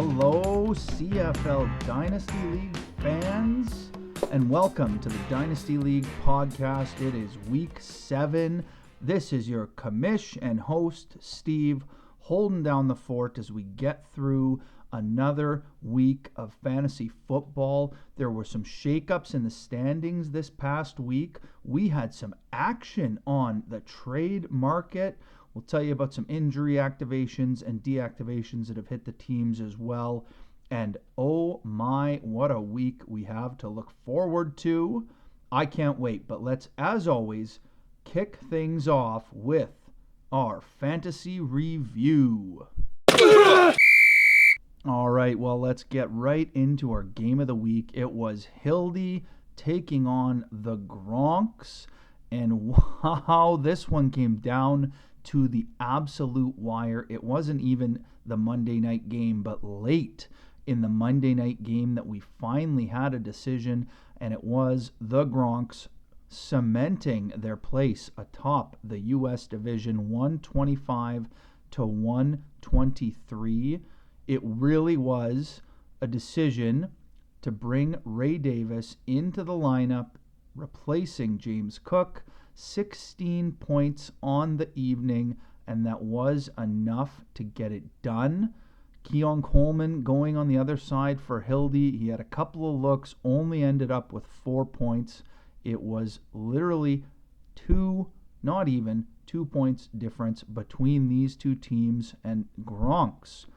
Hello, CFL Dynasty League fans, and welcome to the Dynasty League podcast. It is week 7. This is your commish and host, Steve, holding down the fort as we get through another week of fantasy football. There were some shakeups in the standings this past week. We had some action on the trade market. We'll tell you about some injury activations and deactivations that have hit the teams as well. And oh my, what a week we have to look forward to. I can't wait. But let's, as always, kick things off with our fantasy review. All right, well, let's get right into our game of the week. It was Hildy taking on the Gronks. And wow, this one came down to the absolute wire. It wasn't even the Monday night game, but late in the Monday night game that we finally had a decision, and it was the Gronks cementing their place atop the U.S. division 125 to 123. It really was a decision to bring Ray Davis into the lineup, replacing James Cook. 16 points on the evening, and that was enough to get it done. Keon Coleman going on the other side for Hildy. He had a couple of looks, only ended up with 4 points. It was literally not even 2 points difference between these two teams, and Gronks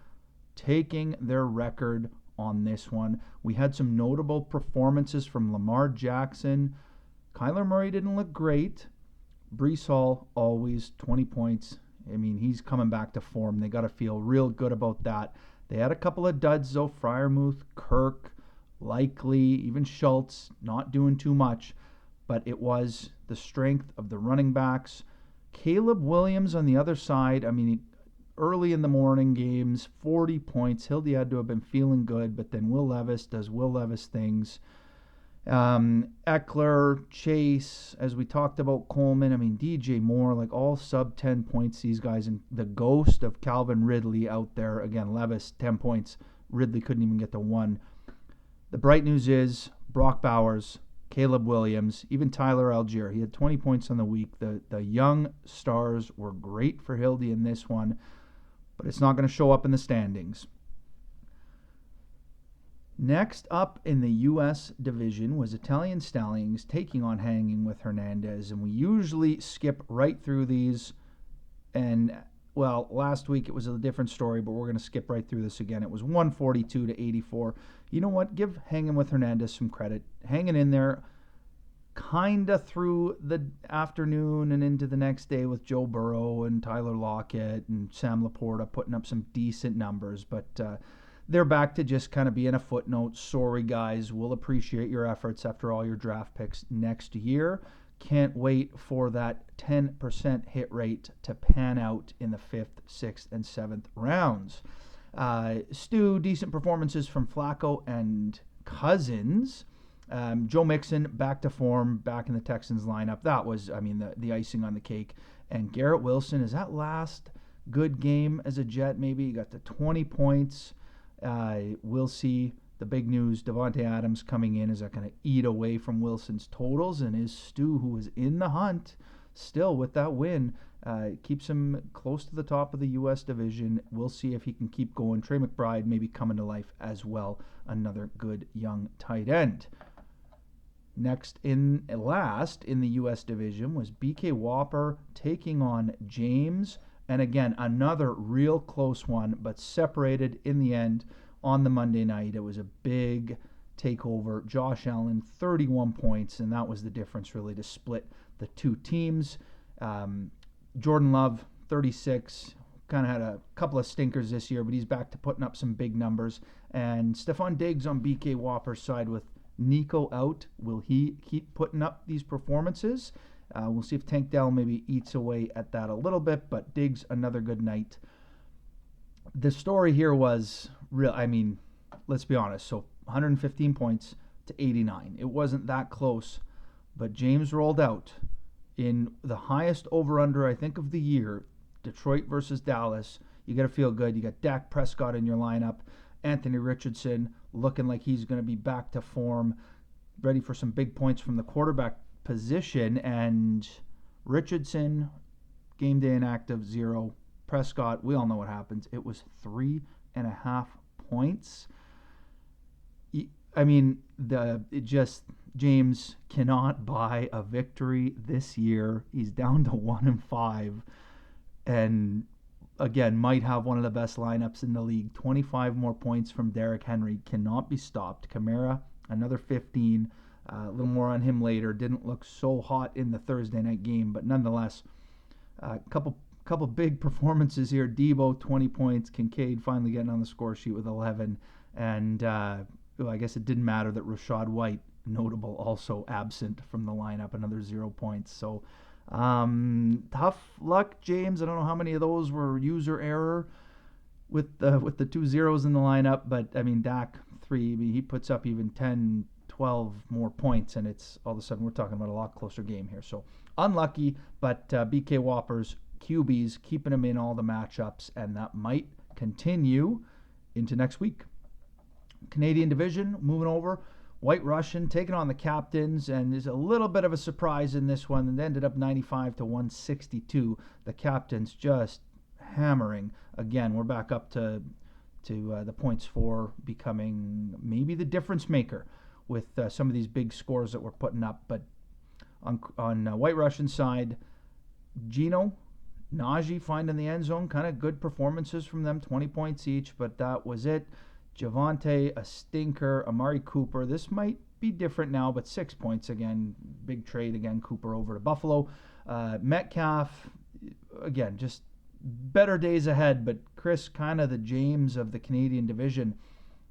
taking their record on this one. We had some notable performances from Lamar Jackson. Kyler Murray didn't look great. Breece Hall, always 20 points. I mean, he's coming back to form. They got to feel real good about that. They had a couple of duds, though. Freiermuth, Kirk, Likely, even Schultz, not doing too much. But it was the strength of the running backs. Caleb Williams on the other side, I mean, early in the morning games, 40 points. Hildy had to have been feeling good, but then Will Levis does Will Levis things. Eckler, Chase, as we talked about, Coleman, I mean, DJ Moore, like all sub 10 points, these guys, and the ghost of Calvin Ridley out there. Again, Levis, 10 points. Ridley couldn't even get to 1. The bright news is Brock Bowers, Caleb Williams, even Tyler Algier. He had 20 points on the week. The young stars were great for Hildy in this one, but it's not going to show up in the standings. Next up in the U.S. division was Italian Stallions taking on Hanging with Hernandez, and we usually skip right through these. And, well, last week it was a different story, but we're going to skip right through this again. It was 142 to 84. You know what? Give Hanging with Hernandez some credit. Hanging in there kind of through the afternoon and into the next day with Joe Burrow and Tyler Lockett and Sam Laporta putting up some decent numbers, but they're back to just kind of being a footnote. Sorry, guys. We'll appreciate your efforts after all your draft picks next year. Can't wait for that 10% hit rate to pan out in the 5th, 6th, and 7th rounds. Stu, decent performances from Flacco and Cousins. Joe Mixon back to form, back in the Texans lineup. That was, I mean, the icing on the cake. And Garrett Wilson, is that last good game as a Jet maybe? He got to 20 points. We'll see. The big news, Devontae Adams coming in. Is that going to eat away from Wilson's totals? And is Stu, who is in the hunt still with that win, keeps him close to the top of the U.S. division. We'll see if he can keep going. Trey McBride maybe coming to life as well. Another good young tight end. Last in the U.S. division was BK Whopper taking on James. And again, another real close one, but separated in the end on the Monday night. It was a big takeover. Josh Allen, 31 points, and that was the difference really to split the two teams. Jordan Love, 36. Kind of had a couple of stinkers this year, but he's back to putting up some big numbers. And Stephon Diggs on BK Whopper's side with Nico out. Will he keep putting up these performances? We'll see if Tank Dell maybe eats away at that a little bit, but Diggs, another good night. The story here was real. I mean, let's be honest. So 115 points to 89. It wasn't that close, but James rolled out in the highest over-under, I think, of the year, Detroit versus Dallas. You got to feel good. You got Dak Prescott in your lineup. Anthony Richardson looking like he's going to be back to form, ready for some big points from the quarterback position. And Richardson, game day inactive, 0. Prescott, we all know what happens. It was 3.5 points. I mean, James cannot buy a victory this year. He's down to 1-5, and again, might have one of the best lineups in the league. 25 more points from Derrick Henry, cannot be stopped. Kamara, another 15. A little more on him later. Didn't look so hot in the Thursday night game, but nonetheless, a couple big performances here. Debo, 20 points. Kincaid finally getting on the score sheet with 11. And I guess it didn't matter that Rachaad White, notable, also absent from the lineup, another 0 points. So tough luck, James. I don't know how many of those were user error with the 2 zeros in the lineup, but I mean, Dak 3, I mean, he puts up even 10, 12 more points, and it's all of a sudden we're talking about a lot closer game here. So unlucky, but BK Whoppers, QBs, keeping them in all the matchups, and that might continue into next week. Canadian division, moving over. White Russian taking on the Captains, and there's a little bit of a surprise in this one, and ended up 95-162. The Captains just hammering. Again, we're back up to the points for becoming maybe the difference maker with some of these big scores that we're putting up. But on White Russian side, Gino, Najee finding the end zone, kind of good performances from them, 20 points each, but that was it. Javonte, a stinker. Amari Cooper, this might be different now, but 6 points again. Big trade again, Cooper over to Buffalo. Metcalf, again, just better days ahead, but Chris, kind of the James of the Canadian division.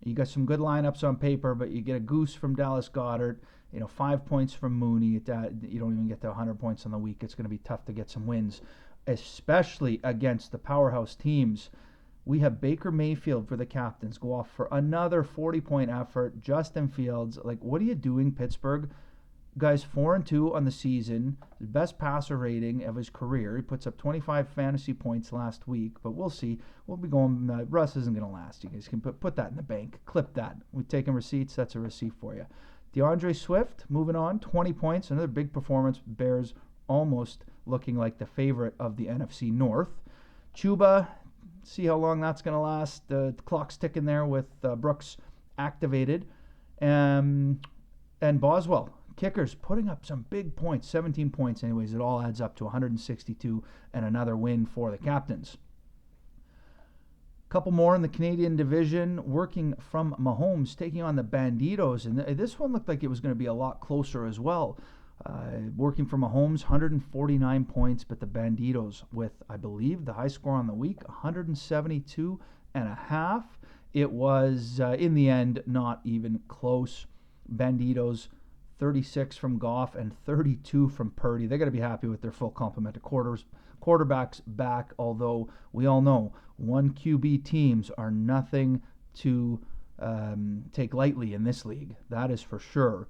You got some good lineups on paper, but you get a goose from Dallas Goedert, 5 points from Mooney. You don't even get to 100 points on the week. It's going to be tough to get some wins, especially against the powerhouse teams. We have Baker Mayfield for the Captains go off for another 40-point effort. Justin Fields, what are you doing, Pittsburgh? Guy's 4-2 on the season, the best passer rating of his career. He puts up 25 fantasy points last week, but we'll see. We'll be going. Russ isn't going to last. You guys can put that in the bank. Clip that. We've taken receipts. That's a receipt for you. DeAndre Swift, moving on, 20 points. Another big performance. Bears almost looking like the favorite of the NFC North. Chuba, see how long that's going to last. The clock's ticking there with Brooks activated. And Boswell, kickers, putting up some big points, 17 points anyways. It all adds up to 162 and another win for the Captains. A couple more in the Canadian division, working from Mahomes, taking on the Banditos. And this one looked like it was going to be a lot closer as well. Working for Mahomes, 149 points, but the Banditos with, I believe, the high score on the week, 172.5. It was, in the end, not even close. Banditos, 36 from Goff and 32 from Purdy. They're going to be happy with their full complement of quarterbacks back, although we all know one QB teams are nothing to take lightly in this league. That is for sure.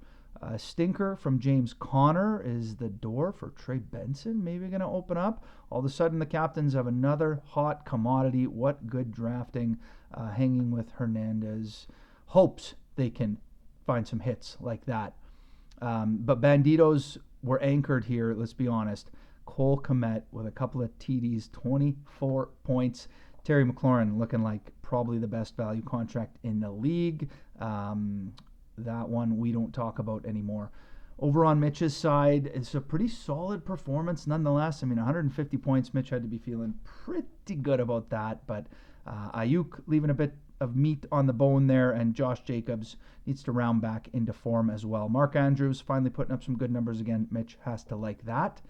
Stinker from James Conner is the door for Trey Benson. Maybe going to open up. All of a sudden, the Captains have another hot commodity. What good drafting, hanging with Hernandez. Hopes they can find some hits like that. But Banditos were anchored here, let's be honest. Cole Kmet with a couple of TDs, 24 points. Terry McLaurin looking like probably the best value contract in the league. That one we don't talk about anymore. Over on Mitch's side, it's a pretty solid performance nonetheless. I mean, 150 points. Mitch had to be feeling pretty good about that. But Ayuk leaving a bit of meat on the bone there, and Josh Jacobs needs to round back into form as well. Mark Andrews finally putting up some good numbers again. Mitch has to like that.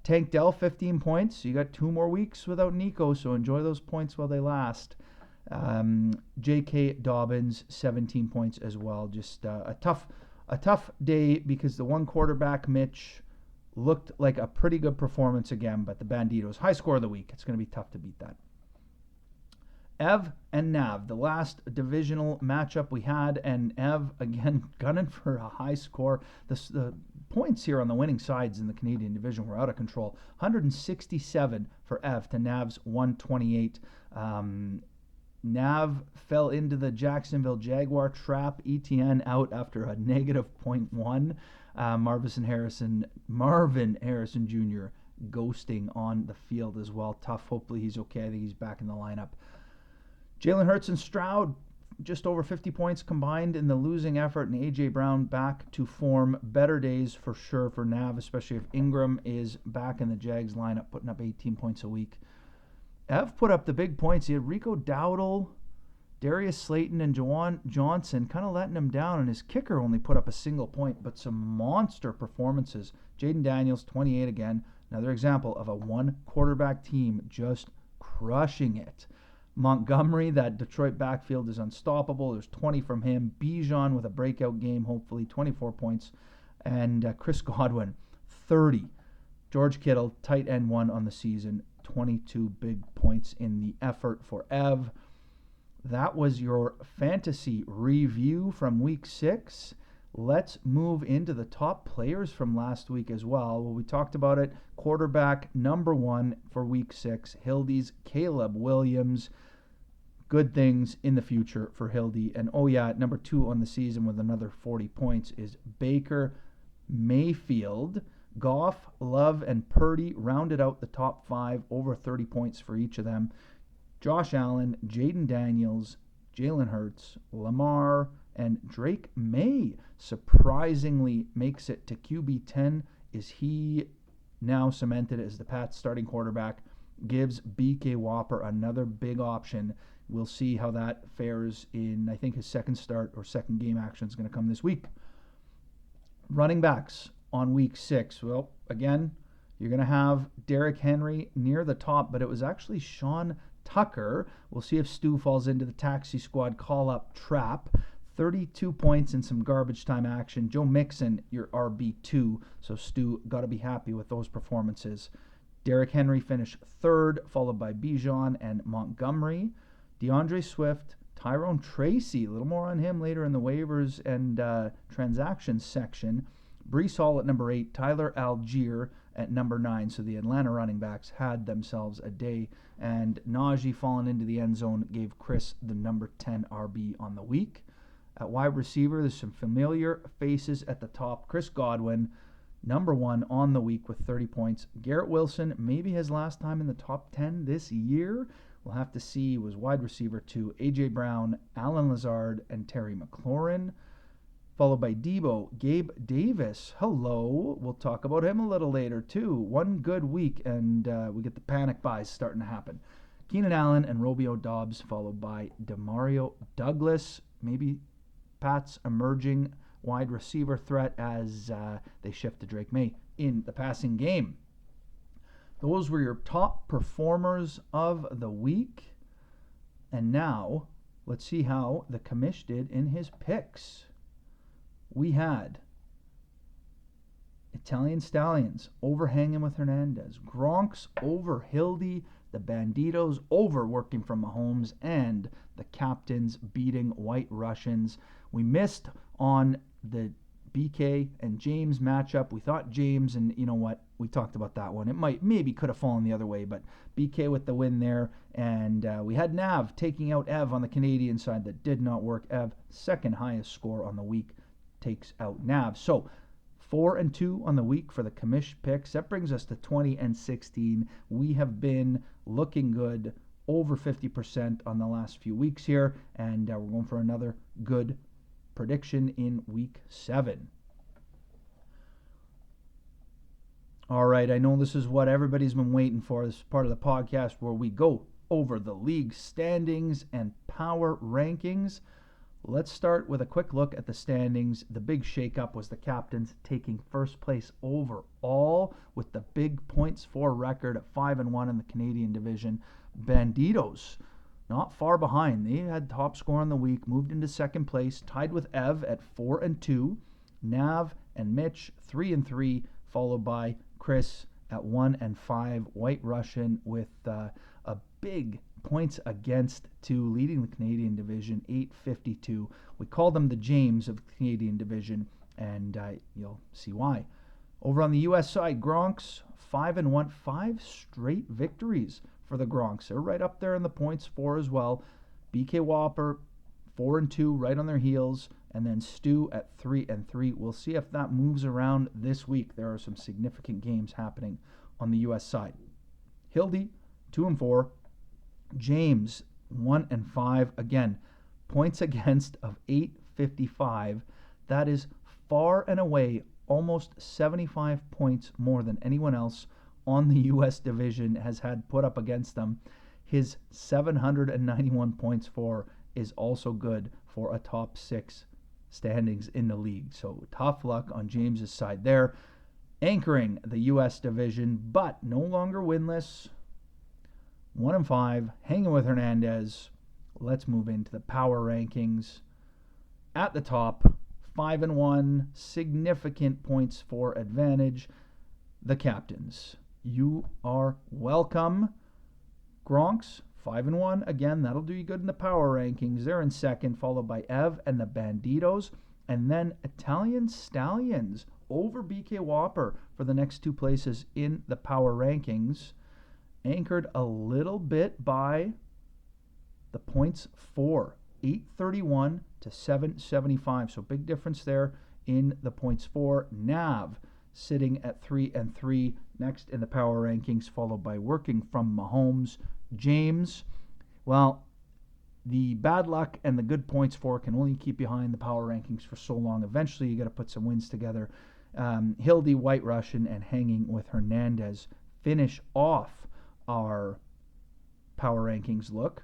Tank Dell, 15 points. You got 2 more weeks without Nico, so enjoy those points while they last. J.K. Dobbins, 17 points as well. Just a tough day because the one quarterback, Mitch, looked like a pretty good performance again, but the Banditos, high score of the week. It's going to be tough to beat that. Ev and Nav, the last divisional matchup we had, and Ev, again, gunning for a high score. The points here on the winning sides in the Canadian division were out of control. 167 for Ev to Nav's 128. Nav fell into the Jacksonville Jaguar trap. ETN out after a negative .1. Marvin Harrison Jr. ghosting on the field as well. Tough. Hopefully he's okay. I think he's back in the lineup. Jalen Hurts and Stroud just over 50 points combined in the losing effort, and A.J. Brown back to form. Better days for sure for Nav, especially if Ingram is back in the Jags lineup, putting up 18 points a week. Ev put up the big points. He had Rico Dowdle, Darius Slayton, and Jawan Johnson kind of letting him down, and his kicker only put up a single point, but some monster performances. Jaden Daniels, 28 again. Another example of a one-quarterback team just crushing it. Montgomery, that Detroit backfield is unstoppable. There's 20 from him. Bijan with a breakout game, hopefully, 24 points. And Chris Godwin, 30. George Kittle, tight end 1 on the season, 22 big points in the effort for Ev. That was your fantasy review from week 6. Let's move into the top players from last week as well. Well, we talked about it. Quarterback number 1 for week 6, Hildy's Caleb Williams. Good things in the future for Hildy. And oh yeah, number 2 on the season with another 40 points is Baker Mayfield. Goff, Love, and Purdy rounded out the top 5, over 30 points for each of them. Josh Allen, Jaden Daniels, Jalen Hurts, Lamar, and Drake May surprisingly makes it to QB 10. Is he now cemented as the Pats starting quarterback? Gives BK Whopper another big option. We'll see how that fares in, I think, his second start or second game action is going to come this week. Running backs on week 6. Well, again, you're going to have Derrick Henry near the top, but it was actually Sean Tucker. We'll see if Stu falls into the taxi squad call-up trap. 32 points in some garbage time action. Joe Mixon, your RB2, so Stu got to be happy with those performances. Derrick Henry finished 3rd, followed by Bijan and Montgomery. DeAndre Swift, Tyrone Tracy, a little more on him later in the waivers and transactions section. Breece Hall at number 8, Tyler Algier at number 9. So the Atlanta running backs had themselves a day. And Najee falling into the end zone gave Chris the number 10 RB on the week. At wide receiver, there's some familiar faces at the top. Chris Godwin, number 1 on the week with 30 points. Garrett Wilson, maybe his last time in the top 10 this year. We'll have to see. He was wide receiver 2. A.J. Brown, Alan Lazard, and Terry McLaurin. Followed by Debo, Gabe Davis. Hello. We'll talk about him a little later, too. One good week, and we get the panic buys starting to happen. Keenan Allen and Romeo Doubs, followed by Demario Douglas. Maybe Pat's emerging wide receiver threat as they shift to Drake May in the passing game. Those were your top performers of the week. And now, let's see how the commish did in his picks. We had Italian Stallions overhanging with Hernandez, Gronks over Hildy, the Banditos over working from Mahomes, and the Captains beating White Russians. We missed on the BK and James matchup. We thought James, and you know what? We talked about that one. It maybe could have fallen the other way, but BK with the win there. And we had Nav taking out Ev on the Canadian side. That did not work. Ev, second highest score on the week, takes out Nav. So 4-2 on the week for the commish picks. That brings us to 20-16. We have been looking good, over 50% on the last few weeks here, and we're going for another good prediction in week 7. All right, I know this is what everybody's been waiting for. This is part of the podcast where we go over the league standings and power rankings. Let's start with a quick look at the standings. The big shakeup was the Captains taking first place overall with the big points for record at 5-1 in the Canadian division. Banditos, not far behind. They had top score on the week, moved into second place, tied with Ev at 4-2. Nav and Mitch 3-3, followed by Chris at 1-5. White Russian with a big points against to leading the Canadian division, 852. We call them the James of the Canadian division, and you'll see why. Over on the U.S. side, Gronks 5-1, 5 straight victories for the Gronks. They're right up there in the points for as well. BK Whopper 4-2 right on their heels, and then Stu at 3-3. We'll see if that moves around this week. There are some significant games happening on the U.S. side. Hildy 2-4, James 1-5. Again, points against of 855. That is far and away almost 75 points more than anyone else on the U.S. division has had put up against them. His 791 points for is also good for a top 6 standings in the league. So tough luck on James's side there. Anchoring the U.S. division, but no longer winless. 1-5, hanging with Hernandez. Let's move into the power rankings. At the top, 5-1, significant points for advantage. The captains, you are welcome. Gronks, 5-1. Again, that'll do you good in the power rankings. They're in second, followed by Ev and the Banditos. And then Italian Stallions over BK Whopper for the next 2 places in the power rankings. Anchored a little bit by the points for 831 to 775. So big difference there in the points for. Nav sitting at 3-3 next in the power rankings, followed by Working from Mahomes. James, well, the bad luck and the good points for can only keep you high in the power rankings for so long. Eventually you got to put some wins together. Hildy, White Russian, and Hanging with Hernandez finish off our power rankings look.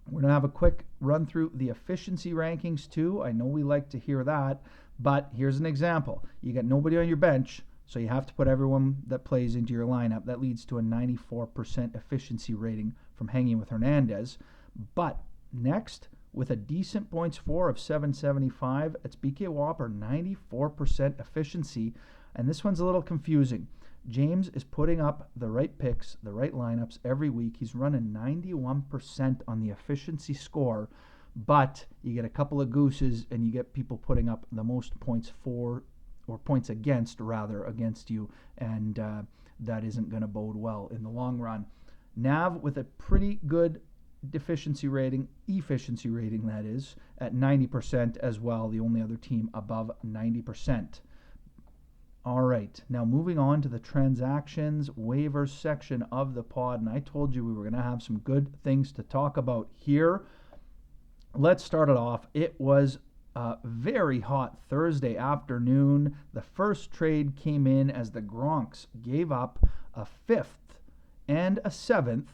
We're going to have a quick run through the efficiency rankings too. I know we like to hear that, but here's an example. You got nobody on your bench, so you have to put everyone that plays into your lineup. That leads to a 94% efficiency rating from Hanging with Hernandez. But next, with a decent points for of 775, it's BK Whopper, 94% efficiency. And this one's a little confusing. James is putting up the right picks, the right lineups every week. He's running 91% on the efficiency score, but you get a couple of gooses and you get people putting up the most points for, or points against, rather, against you, and that isn't going to bode well in the long run. Nav with a pretty good efficiency rating, that is, at 90% as well, the only other team above 90%. All right, now moving on to the transactions waivers section of the pod, and I told you we were going to have some good things to talk about here. Let's start it off. It was a very hot Thursday afternoon. The first trade came in as the Gronks gave up a 5th and a 7th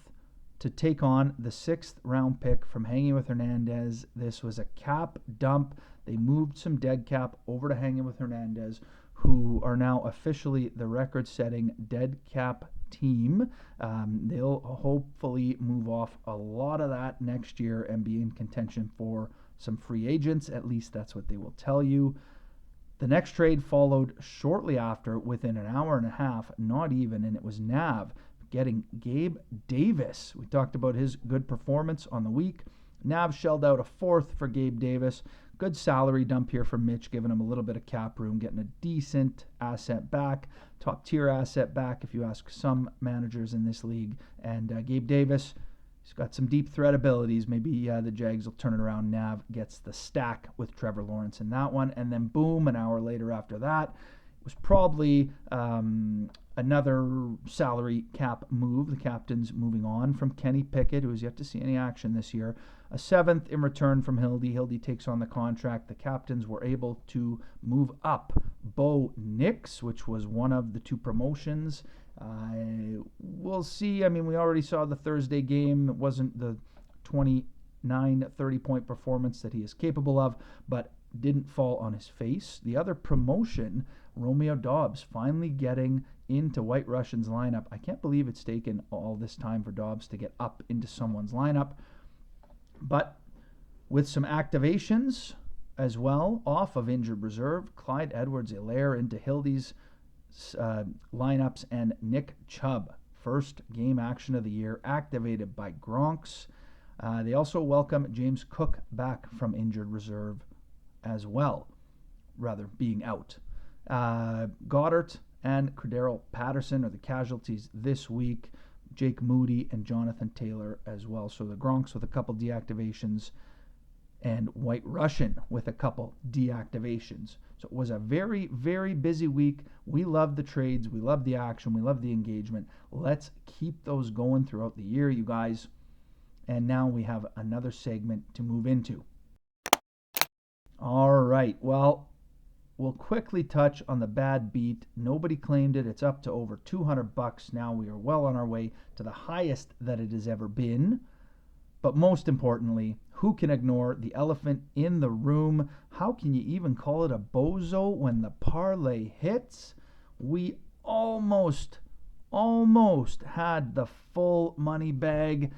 to take on the 6th round pick from Hanging with Hernandez. This was a cap dump. They moved some dead cap over to Hanging with Hernandez, who are now officially the record-setting dead cap team. They'll hopefully move off a lot of that next year and be in contention for some free agents. At least that's what they will tell you. The next trade followed shortly after, within an hour and a half, not even, and it was Nav getting Gabe Davis. We talked about his good performance on the week. Nav shelled out a 4th for Gabe Davis. Good salary dump here for Mitch, giving him a little bit of cap room, getting a decent asset back, top tier asset back if you ask some managers in this league. And Gabe Davis, he's got some deep threat abilities. Maybe the Jags will turn it around. Nav gets the stack with Trevor Lawrence in that one. And then boom, an hour later after that, it was probably another salary cap move. The captain's moving on from Kenny Pickett, who has yet to see any action this year. A 7th in return from Hildy. Hildy takes on the contract. The captains were able to move up Bo Nix, which was one of the 2 promotions. We'll see. I mean, we already saw the Thursday game. It wasn't the 29, 30-point performance that he is capable of, but didn't fall on his face. The other promotion, Romeo Dobbs, finally getting into White Russian's lineup. I can't believe it's taken all this time for Dobbs to get up into someone's lineup. But with some activations as well off of injured reserve, Clyde Edwards-Helaire into Hildy's lineups, and Nick Chubb, first game action of the year, activated by Gronks. They also welcome James Cook back from injured reserve as well, rather being out. Goddard and Cordero Patterson are the casualties this week. Jake Moody, and Jonathan Taylor as well. So the Gronks with a couple deactivations and White Russian with a couple deactivations. So it was a very, very busy week. We love the trades. We love the action. We love the engagement. Let's keep those going throughout the year, you guys. And now we have another segment to move into. All right. Well, we'll quickly touch on the bad beat. Nobody claimed it. It's up to over $200 now. We are well on our way to the highest that it has ever been. But most importantly, who can ignore the elephant in the room? How can you even call it a bozo when the parlay hits? We almost had the full money bag,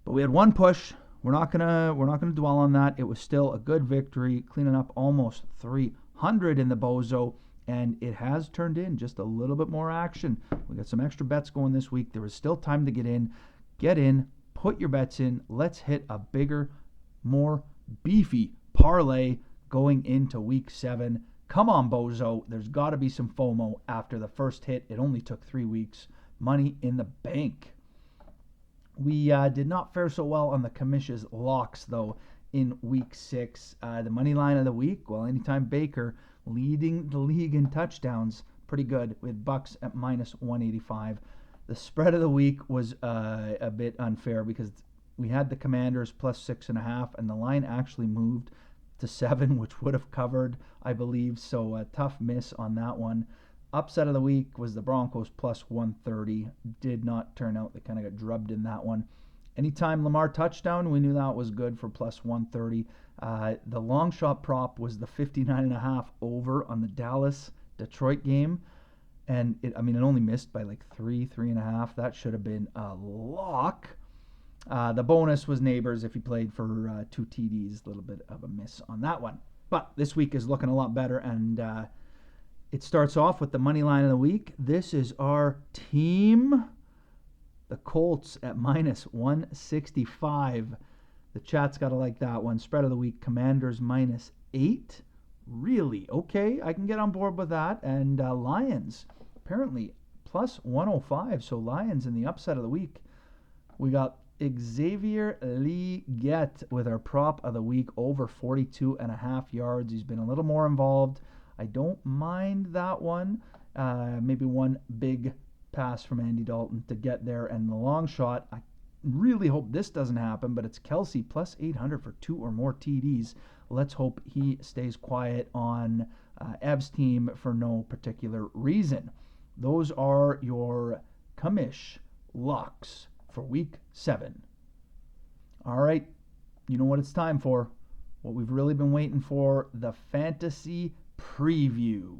but we had one push. We're not gonna dwell on that. It was still a good victory, cleaning up almost 300 in the bozo, and it has turned in just a little bit more action. We got some extra bets going this week. There is still time to get in. Get in. Put your bets in. Let's hit a bigger, more beefy parlay going into week 7. Come on, bozo. There's got to be some FOMO after the first hit. It only took 3 weeks. Money in the bank. We did not fare so well on the Commission's locks, though, in week 6. The money line of the week, well, anytime Baker leading the league in touchdowns, pretty good with Bucks at minus 185. The spread of the week was a bit unfair because we had the Commanders plus 6.5, and the line actually moved to 7, which would have covered, I believe. So a tough miss on that one. Upset of the week was the Broncos plus 130. Did not turn out. They kind of got drubbed in that one. Anytime Lamar touchdown, we knew that was good for plus 130. The long shot prop was the 59.5 over on the Dallas-Detroit game. And it only missed by like 3.5. That should have been a lock. The bonus was Neighbors if he played for 2 TDs. A little bit of a miss on that one. But this week is looking a lot better, and it starts off with the money line of the week. This is our team, the Colts at minus 165. The chat's got to like that one. Spread of the week, Commanders minus 8. Really? Okay, I can get on board with that. And Lions, apparently, plus 105. So Lions in the upset of the week. We got Xavier Legette with our prop of the week, over 42.5 yards. He's been a little more involved. I don't mind that one. Maybe one big pass from Andy Dalton to get there. And the long shot, I really hope this doesn't happen, but it's Kelsey plus 800 for 2 or more TDs. Let's hope he stays quiet on Ev's team for no particular reason. Those are your commish locks for week 7. All right, you know what it's time for. What we've really been waiting for, the fantasy preview.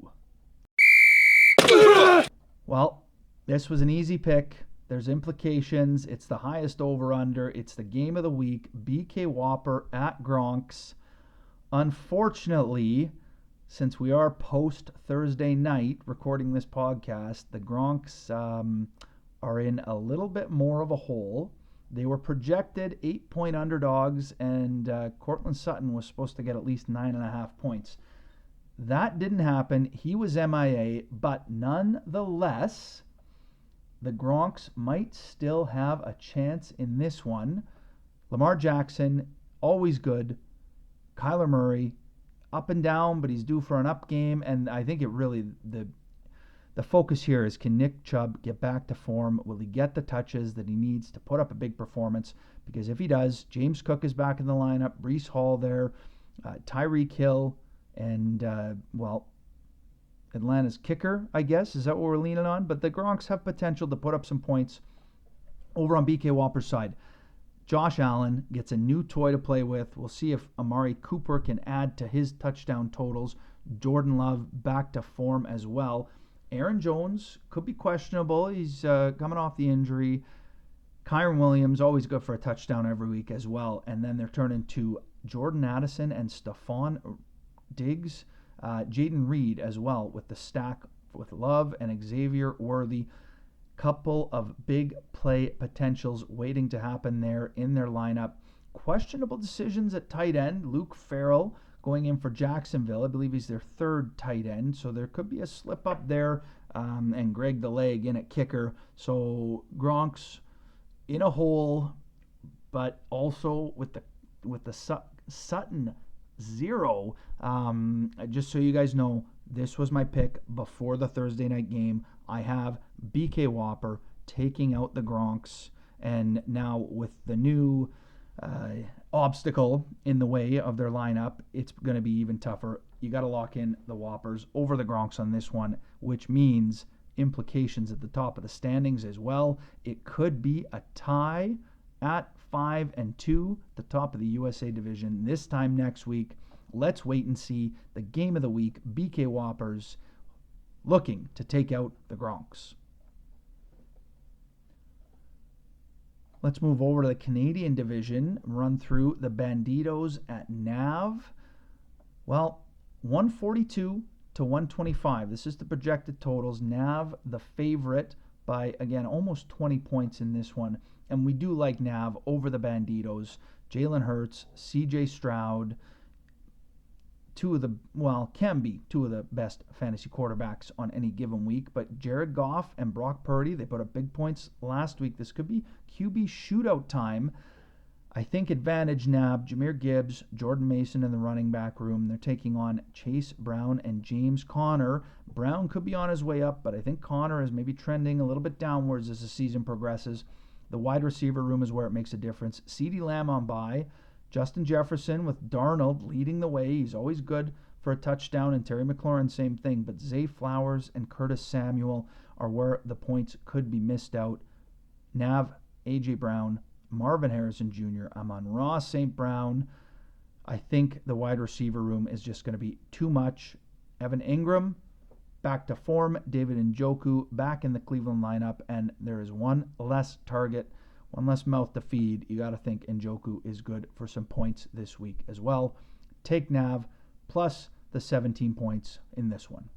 Well, this was an easy pick. There's implications. It's the highest over-under. It's the game of the week. BK Whopper at Gronks. Unfortunately, since we are post-Thursday night recording this podcast, the Gronks are in a little bit more of a hole. They were projected 8-point underdogs, and Cortland Sutton was supposed to get at least 9.5 points. That didn't happen. He was MIA, but nonetheless, the Gronks might still have a chance in this one. Lamar Jackson, always good. Kyler Murray, up and down, but he's due for an up game. And I think the focus here is, can Nick Chubb get back to form? Will he get the touches that he needs to put up a big performance? Because if he does, James Cook is back in the lineup, Breece Hall there, Tyreek Hill, and, Atlanta's kicker, I guess. Is that what we're leaning on? But the Gronks have potential to put up some points. Over on BK Whopper's side, Josh Allen gets a new toy to play with. We'll see if Amari Cooper can add to his touchdown totals. Jordan Love back to form as well. Aaron Jones could be questionable. He's coming off the injury. Kyron Williams, always good for a touchdown every week as well. And then they're turning to Jordan Addison and Stephon Diggs. Jaden Reed as well with the stack with Love and Xavier Worthy. Couple of big play potentials waiting to happen there in their lineup. Questionable decisions at tight end. Luke Farrell going in for Jacksonville. I believe he's their third tight end, so there could be a slip up there and Greg the Leg in at kicker. So Gronk's in a hole, but also with the Sutton 0. Just so you guys know, this was my pick before the Thursday night game. I have BK Whopper taking out the Gronks, and now with the new obstacle in the way of their lineup, it's going to be even tougher. You got to lock in the Whoppers over the Gronks on this one, which means implications at the top of the standings as well. It could be a tie at 5-2, the top of the USA division this time next week. Let's wait and see. The game of the week, BK Whoppers looking to take out the Gronks. Let's move over to the Canadian division, run through the Banditos at Nav. Well, 142 to 125. This is the projected totals. Nav, the favorite by, again, almost 20 points in this one. And we do like Nav over the Banditos. Jalen Hurts, CJ Stroud, can be two of the best fantasy quarterbacks on any given week. But Jared Goff and Brock Purdy, they put up big points last week. This could be QB shootout time. I think advantage Nav, Jahmyr Gibbs, Jordan Mason in the running back room. They're taking on Chase Brown and James Conner. Brown could be on his way up, but I think Conner is maybe trending a little bit downwards as the season progresses. The wide receiver room is where it makes a difference. CeeDee Lamb on bye. Justin Jefferson with Darnold leading the way. He's always good for a touchdown. And Terry McLaurin, same thing. But Zay Flowers and Curtis Samuel are where the points could be missed out. Nav, A.J. Brown, Marvin Harrison Jr., Amon-Ra St. Brown. I think the wide receiver room is just going to be too much. Evan Ingram, back to form. David Njoku, back in the Cleveland lineup. And there is one less target, one less mouth to feed. You got to think Njoku is good for some points this week as well. Take Nav plus the 17 points in this one.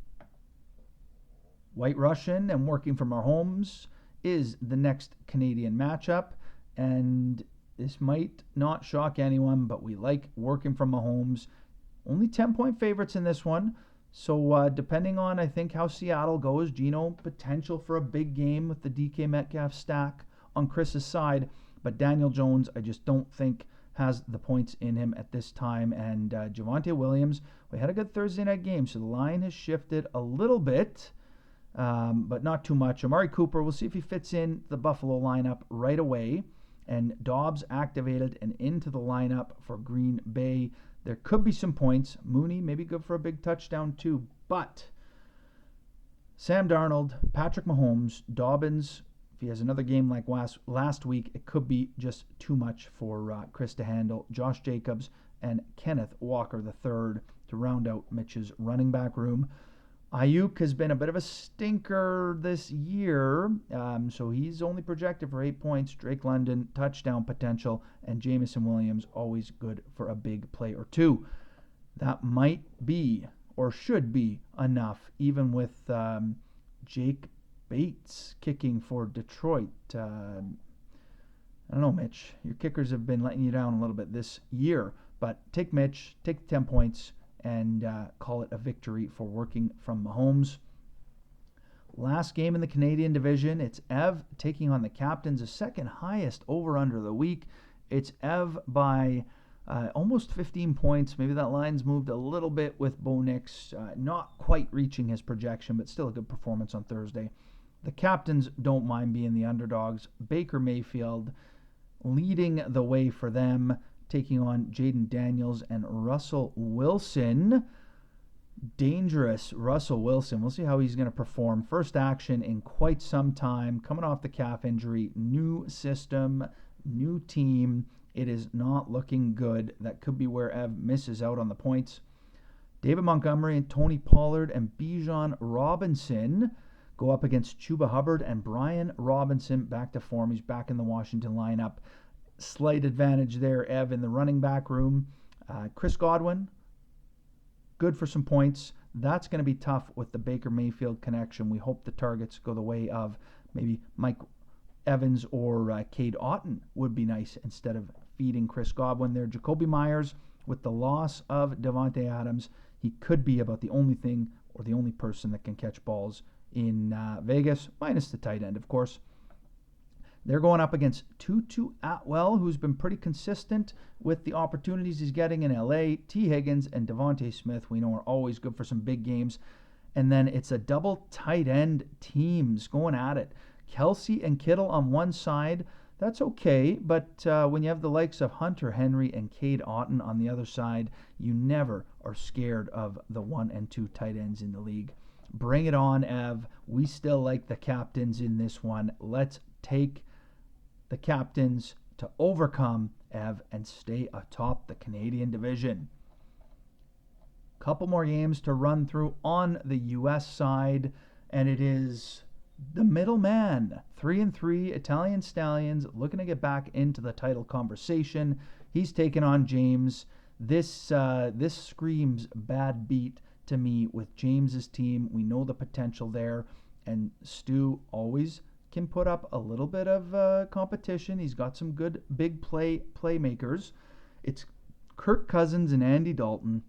White Russian and working from our homes is the next Canadian matchup. And this might not shock anyone, but we like working from Mahomes. Only 10-point favorites in this one. So depending on, I think, how Seattle goes, Geno, potential for a big game with the DK Metcalf stack on Chris's side. But Daniel Jones, I just don't think has the points in him at this time. And Javonte Williams, we had a good Thursday night game, so the line has shifted a little bit, but not too much. Amari Cooper, we'll see if he fits in the Buffalo lineup right away. And Dobbs activated and into the lineup for Green Bay. There could be some points. Mooney maybe good for a big touchdown too. But Sam Darnold, Patrick Mahomes, Dobbins, if he has another game like last week, it could be just too much for Chris to handle. Josh Jacobs and Kenneth Walker III to round out Mitch's running back room. Ayuk has been a bit of a stinker this year, so he's only projected for 8 points. Drake London, touchdown potential, and Jamison Williams, always good for a big play or two. That might be, or should be, enough, even with Jake Bates kicking for Detroit. I don't know, Mitch. Your kickers have been letting you down a little bit this year, but take Mitch, take the 10 points, and call it a victory for working from Mahomes. Last game in the Canadian division, it's Ev taking on the Captains, the second highest over-under of the week. It's Ev by almost 15 points. Maybe that line's moved a little bit with Bo Nix, not quite reaching his projection, but still a good performance on Thursday. The Captains don't mind being the underdogs. Baker Mayfield leading the way for them, taking on Jaden Daniels and Russell Wilson. Dangerous Russell Wilson. We'll see how he's going to perform. First action in quite some time. Coming off the calf injury. New system. New team. It is not looking good. That could be where Ev misses out on the points. David Montgomery and Tony Pollard and Bijan Robinson go up against Chuba Hubbard and Brian Robinson. Back to form. He's back in the Washington lineup. Slight advantage there, Ev, in the running back room. Chris Godwin, good for some points. That's going to be tough with the Baker Mayfield connection. We hope the targets go the way of maybe Mike Evans or Cade Otton would be nice instead of feeding Chris Godwin there. Jacoby Myers, with the loss of Davante Adams, he could be about the only thing or the only person that can catch balls in Vegas, minus the tight end, of course. They're going up against Tutu Atwell, who's been pretty consistent with the opportunities he's getting in LA. T. Higgins and Devontae Smith, we know, are always good for some big games. And then it's a double tight end teams going at it. Kelsey and Kittle on one side, that's okay. But when you have the likes of Hunter Henry and Cade Otton on the other side, you never are scared of the 1 and 2 tight ends in the league. Bring it on, Ev. We still like the captains in this one. Let's take the captains to overcome, Ev, and stay atop the Canadian division. Couple more games to run through on the U.S. side, and it is the middleman, 3-3 Italian Stallions, looking to get back into the title conversation. He's taking on James. This screams bad beat to me with James's team. We know the potential there, and Stu always can put up a little bit of competition. He's got some good big playmakers. It's Kirk Cousins and Andy Dalton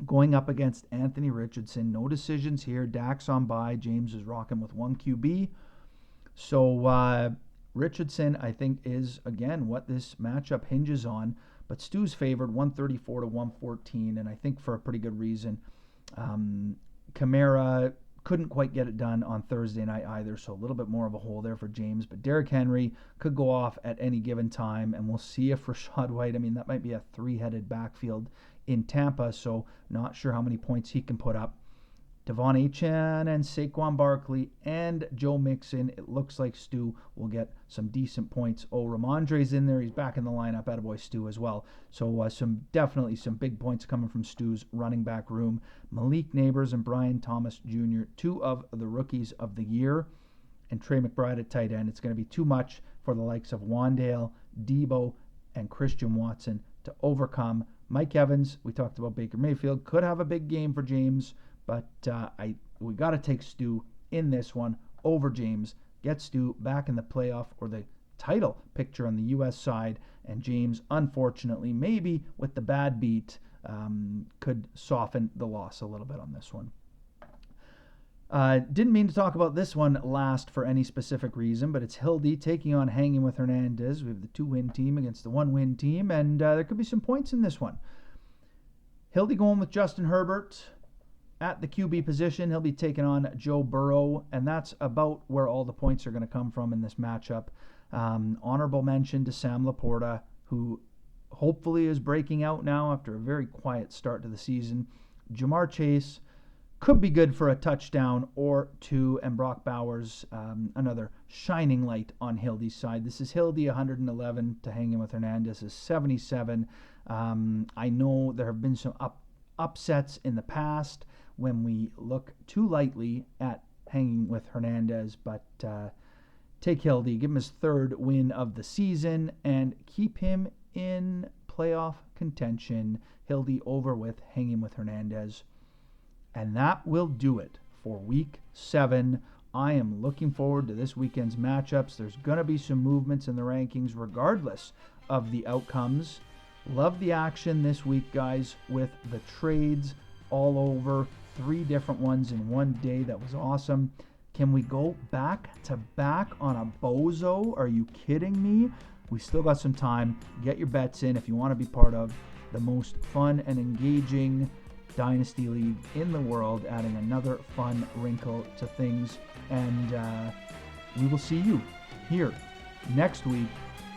going up against Anthony Richardson. No decisions here. Dak's on bye. James is rocking with one QB. So Richardson, I think, is, again, what this matchup hinges on. But Stu's favored 134 to 114, and I think for a pretty good reason. Kamara couldn't quite get it done on Thursday night either, so a little bit more of a hole there for James. But Derrick Henry could go off at any given time, and we'll see if Rachaad White, that might be a three-headed backfield in Tampa, so not sure how many points he can put up. Devon Achane and Saquon Barkley and Joe Mixon, it looks like Stu will get some decent points. Oh, Ramondre's in there. He's back in the lineup. Attaboy Stu as well. So definitely some big points coming from Stu's running back room. Malik Neighbors and Brian Thomas Jr., two of the rookies of the year. And Trey McBride at tight end. It's going to be too much for the likes of Wandale, Debo, and Christian Watson to overcome. Mike Evans, we talked about Baker Mayfield, could have a big game for James, but we got to take Stu in this one over James. Get Stu back in the playoff or the title picture on the U.S. side, and James, unfortunately, maybe with the bad beat, could soften the loss a little bit on this one. Didn't mean to talk about this one last for any specific reason, but it's Hildy taking on Hanging with Hernandez. We have the 2-win team against the 1-win team, and there could be some points in this one. Hildy going with Justin Herbert at the QB position. He'll be taking on Joe Burrow, and that's about where all the points are going to come from in this matchup. Honorable mention to Sam Laporta, who hopefully is breaking out now after a very quiet start to the season. Jamar Chase could be good for a touchdown or two, and Brock Bowers, another shining light on Hildy's side. This is Hildy 111 to Hanging with Hernandez is 77. I know there have been some upsets in the past when we look too lightly at Hanging with Hernandez, but take Hildy, give him his third win of the season, and keep him in playoff contention. Hildy over with Hanging with Hernandez. And that will do it for Week 7. I am looking forward to this weekend's matchups. There's going to be some movements in the rankings regardless of the outcomes. Love the action this week, guys, with the trades all over. 3 different ones in one day. That was awesome. Can we go back to back on a bozo? Are you kidding me? We still got some time. Get your bets in if you want to be part of the most fun and engaging Dynasty League in the world, adding another fun wrinkle to things. And we will see you here next week.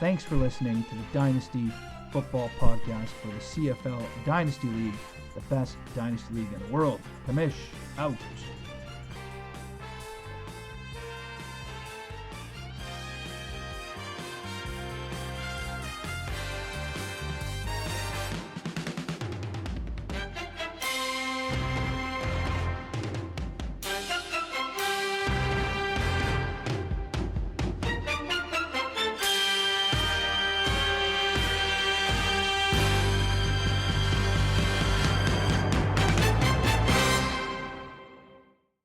Thanks for listening to the Dynasty Football Podcast for the CFL Dynasty League, the best Dynasty League in the world. Kamish out.